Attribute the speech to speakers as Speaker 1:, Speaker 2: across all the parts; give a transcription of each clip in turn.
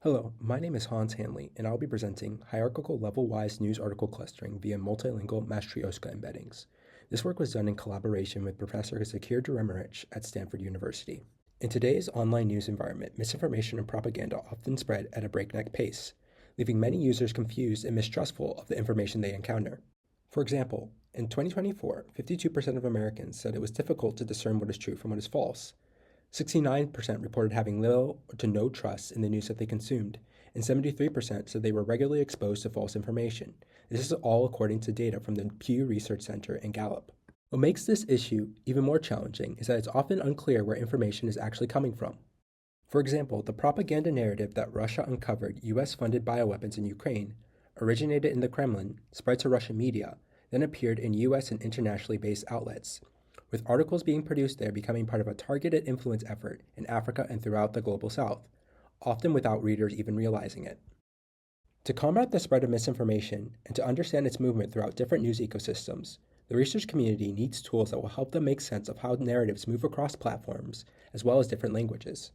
Speaker 1: Hello, my name is Hans Hanley, and I'll be presenting hierarchical level-wise news article clustering via multilingual Matryoshka embeddings. This work was done in collaboration with Professor Zakir Duremarich at Stanford University. In today's online news environment, misinformation and propaganda often spread at a breakneck pace, leaving many users confused and mistrustful of the information they encounter. For example, in 2024, 52% of Americans said it was difficult to discern what is true from what is false. 69% reported having little to no trust in the news that they consumed, and 73% said they were regularly exposed to false information. This is all according to data from the Pew Research Center and Gallup. What makes this issue even more challenging is that it's often unclear where information is actually coming from. For example, the propaganda narrative that Russia uncovered US-funded bioweapons in Ukraine originated in the Kremlin, spread to Russian media, then appeared in US and internationally based outlets, with articles being produced there becoming part of a targeted influence effort in Africa and throughout the global south, often without readers even realizing it. To combat the spread of misinformation and to understand its movement throughout different news ecosystems, the research community needs tools that will help them make sense of how narratives move across platforms as well as different languages.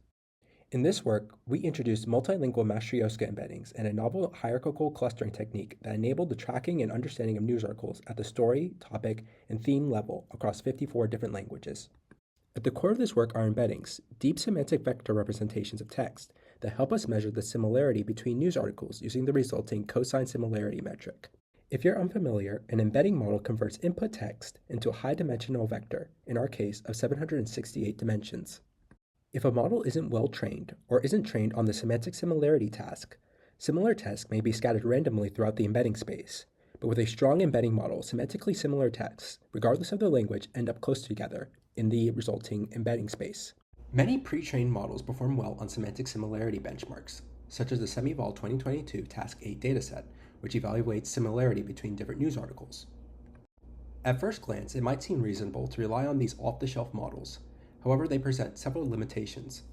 Speaker 1: In this work, we introduced multilingual Matryoshka embeddings and a novel hierarchical clustering technique that enabled the tracking and understanding of news articles at the story, topic, and theme level across 54 different languages. At the core of this work are embeddings, deep semantic vector representations of text that help us measure the similarity between news articles using the resulting cosine similarity metric. If you're unfamiliar, an embedding model converts input text into a high-dimensional vector, in our case of 768 dimensions. If a model isn't well trained or isn't trained on the semantic similarity task, similar text may be scattered randomly throughout the embedding space. But with a strong embedding model, semantically similar texts, regardless of their language, end up close together in the resulting embedding space. Many pre-trained models perform well on semantic similarity benchmarks, such as the SemiVol 2022 Task 8 dataset, which evaluates similarity between different news articles. At first glance, it might seem reasonable to rely on these off-the-shelf models. However, they present several limitations.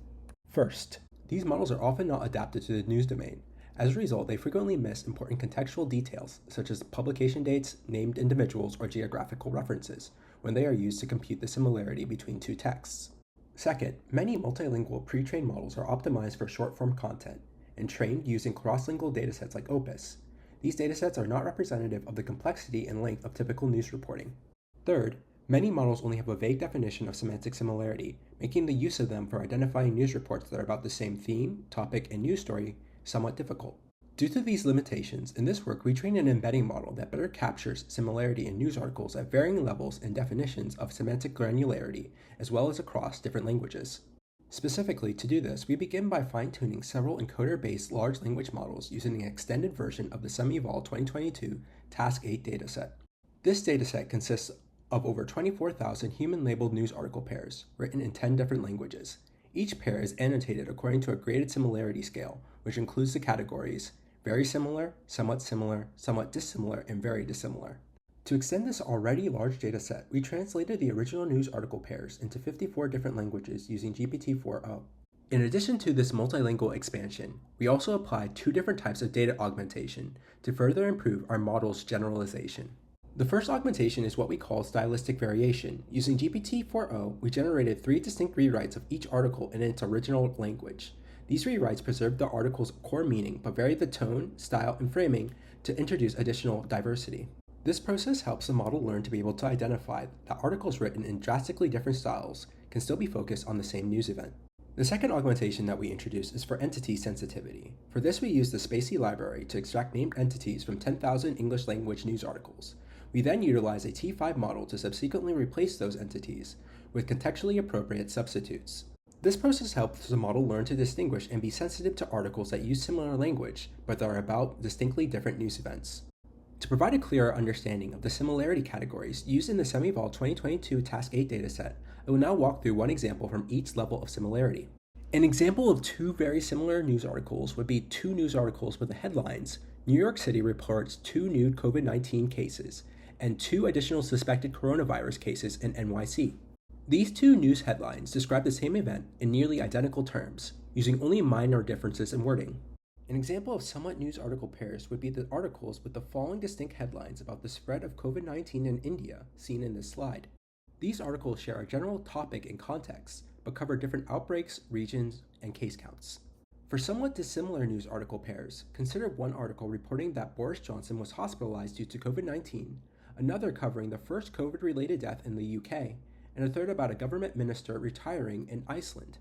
Speaker 1: First, these models are often not adapted to the news domain. As a result, they frequently miss important contextual details, such as publication dates, named individuals, or geographical references, when they are used to compute the similarity between two texts. Second, many multilingual pre-trained models are optimized for short-form content and trained using cross-lingual datasets like Opus. These datasets are not representative of the complexity and length of typical news reporting. Third, many models only have a vague definition of semantic similarity, making the use of them for identifying news reports that are about the same theme, topic, and news story somewhat difficult. Due to these limitations, in this work we trained an embedding model that better captures similarity in news articles at varying levels and definitions of semantic granularity, as well as across different languages. Specifically, to do this, we begin by fine-tuning several encoder-based large language models using an extended version of the SemiVol 2022 Task 8 dataset. This dataset consists of over 24,000 human-labeled news article pairs, written in 10 different languages. Each pair is annotated according to a graded similarity scale, which includes the categories very similar, somewhat dissimilar, and very dissimilar. To extend this already large dataset, we translated the original news article pairs into 54 different languages using GPT-4o. In addition to this multilingual expansion, we also applied two different types of data augmentation to further improve our model's generalization. The first augmentation is what we call stylistic variation. Using GPT-4o, we generated 3 distinct rewrites of each article in its original language. These rewrites preserve the article's core meaning but vary the tone, style, and framing to introduce additional diversity. This process helps the model learn to be able to identify that articles written in drastically different styles can still be focused on the same news event. The second augmentation that we introduced is for entity sensitivity. For this, we use the Spacy library to extract named entities from 10,000 English language news articles. We then utilize a T5 model to subsequently replace those entities with contextually appropriate substitutes. This process helps the model learn to distinguish and be sensitive to articles that use similar language, but that are about distinctly different news events. To provide a clearer understanding of the similarity categories used in the SemiVol 2022 Task 8 dataset, I will now walk through one example from each level of similarity. An example of two very similar news articles would be two news articles with the headlines, New York City reports 2 new COVID-19 cases, and 2 additional suspected coronavirus cases in NYC. These two news headlines describe the same event in nearly identical terms, using only minor differences in wording. An example of somewhat news article pairs would be the articles with the following distinct headlines about the spread of COVID-19 in India, seen in this slide. These articles share a general topic and context, but cover different outbreaks, regions, and case counts. For somewhat dissimilar news article pairs, consider one article reporting that Boris Johnson was hospitalized due to COVID-19, another covering the first COVID-related death in the UK, and a third about a government minister retiring in Iceland.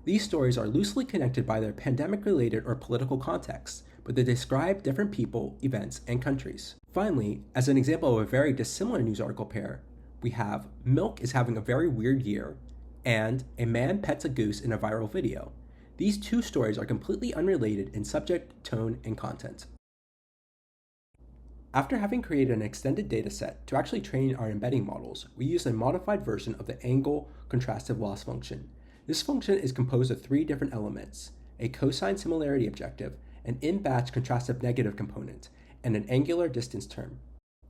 Speaker 1: These stories are loosely connected by their pandemic-related or political contexts, but they describe different people, events, and countries. Finally, as an example of a very dissimilar news article pair, we have Milk is having a very weird year, and A man pets a goose in a viral video. These two stories are completely unrelated in subject, tone, and content. After having created an extended dataset to actually train our embedding models, we use a modified version of the angle contrastive loss function. This function is composed of three different elements: a cosine similarity objective, an in-batch contrastive negative component, and an angular distance term.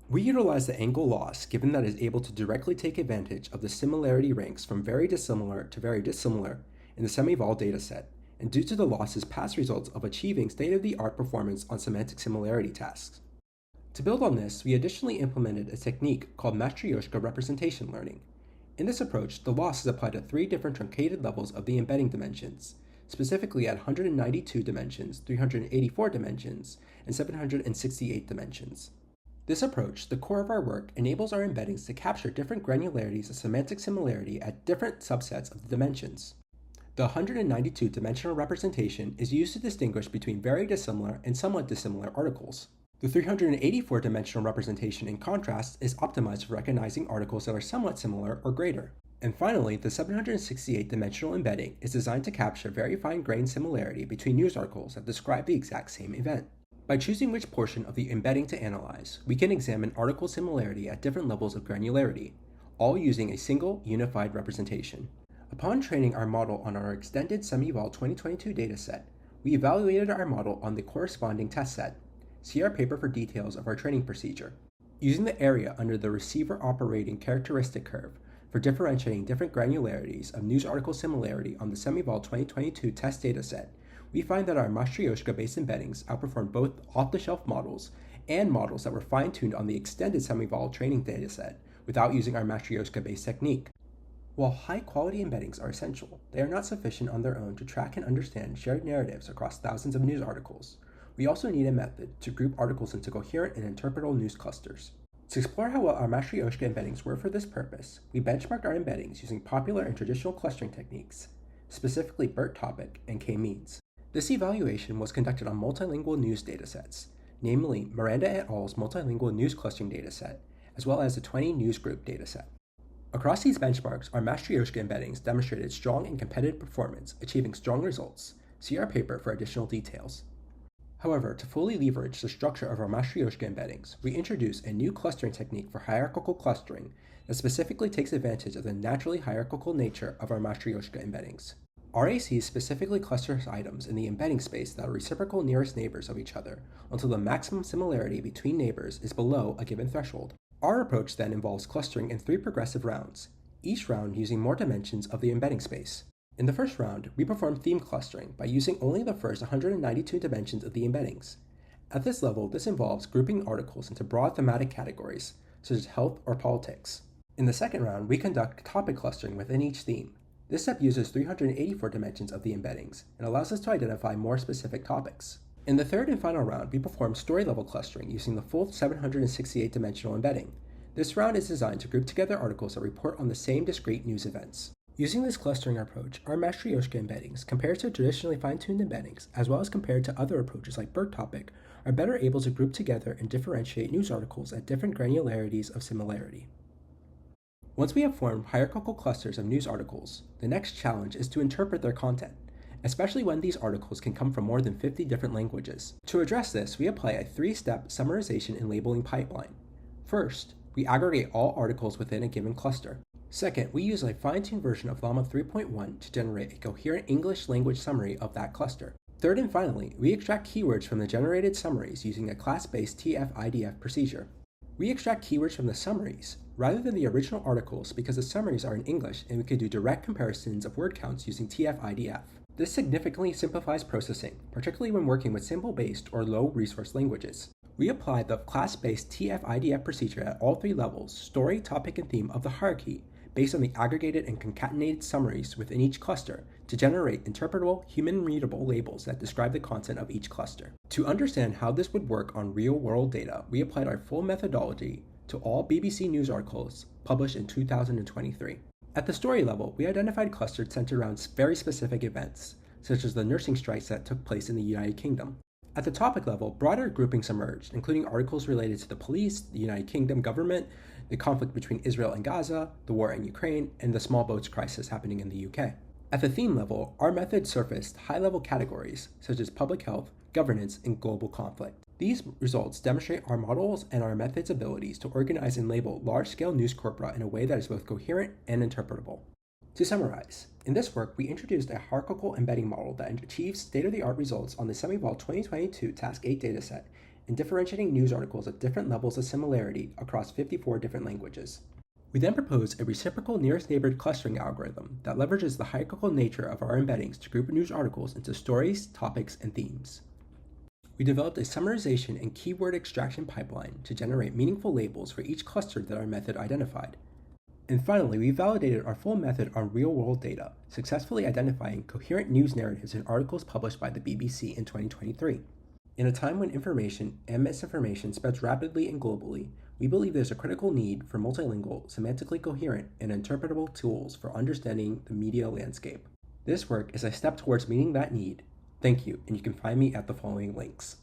Speaker 1: We utilize the angle loss given that it is able to directly take advantage of the similarity ranks from very dissimilar to very dissimilar in the semi-vol dataset, and due to the loss's past results of achieving state-of-the-art performance on semantic similarity tasks. To build on this, we additionally implemented a technique called Matryoshka representation learning. In this approach, the loss is applied to three different truncated levels of the embedding dimensions, specifically at 192 dimensions, 384 dimensions, and 768 dimensions. This approach, the core of our work, enables our embeddings to capture different granularities of semantic similarity at different subsets of the dimensions. The 192-dimensional representation is used to distinguish between very dissimilar and somewhat dissimilar articles. The 384-dimensional representation, in contrast, is optimized for recognizing articles that are somewhat similar or greater. And finally, the 768-dimensional embedding is designed to capture very fine-grained similarity between news articles that describe the exact same event. By choosing which portion of the embedding to analyze, we can examine article similarity at different levels of granularity, all using a single, unified representation. Upon training our model on our extended semi-vol 2022 dataset, we evaluated our model on the corresponding test set. See our paper for details of our training procedure. Using the area under the receiver operating characteristic curve for differentiating different granularities of news article similarity on the semi-vol 2022 test dataset, we find that our Matryoshka-based embeddings outperformed both off-the-shelf models and models that were fine-tuned on the extended semi-vol training dataset without using our Matryoshka-based technique. While high-quality embeddings are essential, they are not sufficient on their own to track and understand shared narratives across thousands of news articles. We also need a method to group articles into coherent and interpretable news clusters. To explore how well our Matryoshka embeddings were for this purpose, we benchmarked our embeddings using popular and traditional clustering techniques, specifically BERT topic and K-means. This evaluation was conducted on multilingual news datasets, namely Miranda et al.'s multilingual news clustering dataset, as well as the 20 news group dataset. Across these benchmarks, our Matryoshka embeddings demonstrated strong and competitive performance, achieving strong results. See our paper for additional details. However, to fully leverage the structure of our Matryoshka embeddings, we introduce a new clustering technique for hierarchical clustering that specifically takes advantage of the naturally hierarchical nature of our Matryoshka embeddings. RAC specifically clusters items in the embedding space that are reciprocal nearest neighbors of each other until the maximum similarity between neighbors is below a given threshold. Our approach then involves clustering in 3 progressive rounds, each round using more dimensions of the embedding space. In the first round, we perform theme clustering by using only the first 192 dimensions of the embeddings. At this level, this involves grouping articles into broad thematic categories, such as health or politics. In the second round, we conduct topic clustering within each theme. This step uses 384 dimensions of the embeddings and allows us to identify more specific topics. In the third and final round, we perform story-level clustering using the full 768-dimensional embedding. This round is designed to group together articles that report on the same discrete news events. Using this clustering approach, our Matryoshka embeddings, compared to traditionally fine-tuned embeddings, as well as compared to other approaches like BERT topic, are better able to group together and differentiate news articles at different granularities of similarity. Once we have formed hierarchical clusters of news articles, the next challenge is to interpret their content, especially when these articles can come from more than 50 different languages. To address this, we apply a 3-step summarization and labeling pipeline. First, we aggregate all articles within a given cluster. Second, we use a fine-tuned version of Llama 3.1 to generate a coherent English language summary of that cluster. Third and finally, we extract keywords from the generated summaries using a class-based TF-IDF procedure. We extract keywords from the summaries rather than the original articles because the summaries are in English and we can do direct comparisons of word counts using TF-IDF. This significantly simplifies processing, particularly when working with symbol-based or low-resource languages. We apply the class-based TF-IDF procedure at all 3 levels, story, topic, and theme of the hierarchy, based on the aggregated and concatenated summaries within each cluster to generate interpretable, human-readable labels that describe the content of each cluster. To understand how this would work on real-world data, we applied our full methodology to all BBC News articles published in 2023. At the story level, we identified clusters centered around very specific events, such as the nursing strikes that took place in the United Kingdom. At the topic level, broader groupings emerged, including articles related to the police, the United Kingdom government, the conflict between Israel and Gaza, the war in Ukraine, and the small boats crisis happening in the UK. At the theme level, our method surfaced high-level categories, such as public health, governance, and global conflict. These results demonstrate our models and our method's abilities to organize and label large-scale news corpora in a way that is both coherent and interpretable. To summarize, in this work, we introduced a hierarchical embedding model that achieves state-of-the-art results on the SemiVol 2022 Task 8 dataset in differentiating news articles at different levels of similarity across 54 different languages. We then proposed a reciprocal nearest neighbor clustering algorithm that leverages the hierarchical nature of our embeddings to group news articles into stories, topics, and themes. We developed a summarization and keyword extraction pipeline to generate meaningful labels for each cluster that our method identified. And finally, we validated our full method on real-world data, successfully identifying coherent news narratives in articles published by the BBC in 2023. In a time when information and misinformation spreads rapidly and globally, we believe there's a critical need for multilingual, semantically coherent, and interpretable tools for understanding the media landscape. This work is a step towards meeting that need. Thank you, and you can find me at the following links.